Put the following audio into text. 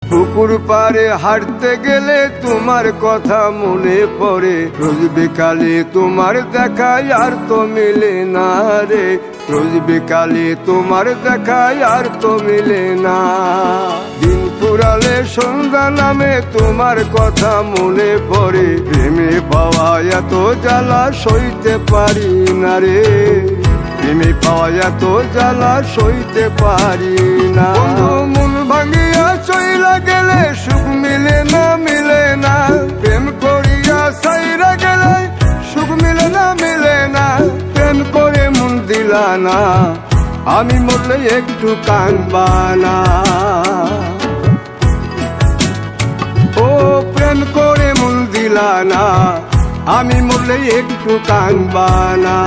পুকুর পাড়ে হাঁটতে গেলে তোমার কথা মনে পড়ে, রোজ বিকালে তোমার দেখা আর তো মিলে না রে, রোজ বিকালে তোমার দেখা আর তো মিলে না। দিন ফুরালে সন্ধ্যা নামে তোমার কথা মনে পড়ে, প্রেমে পাওয়া এত জ্বালা সইতে পারি না রে, প্রেমে পাওয়া এত জ্বালা সইতে পারি না। মন ভাঙিয়া চইলা গেলে সুখ মিলে না, মিলে না, প্রেম করিয়া সাইরা গেলে সুখ মিলে না, মিলে না, প্রেম করে মন দিলা না, আমি মরলে একটু কাঁদবা না। ও প্রেম করে মন দিলা না, আমি মরলে একটু কাঁদবা না।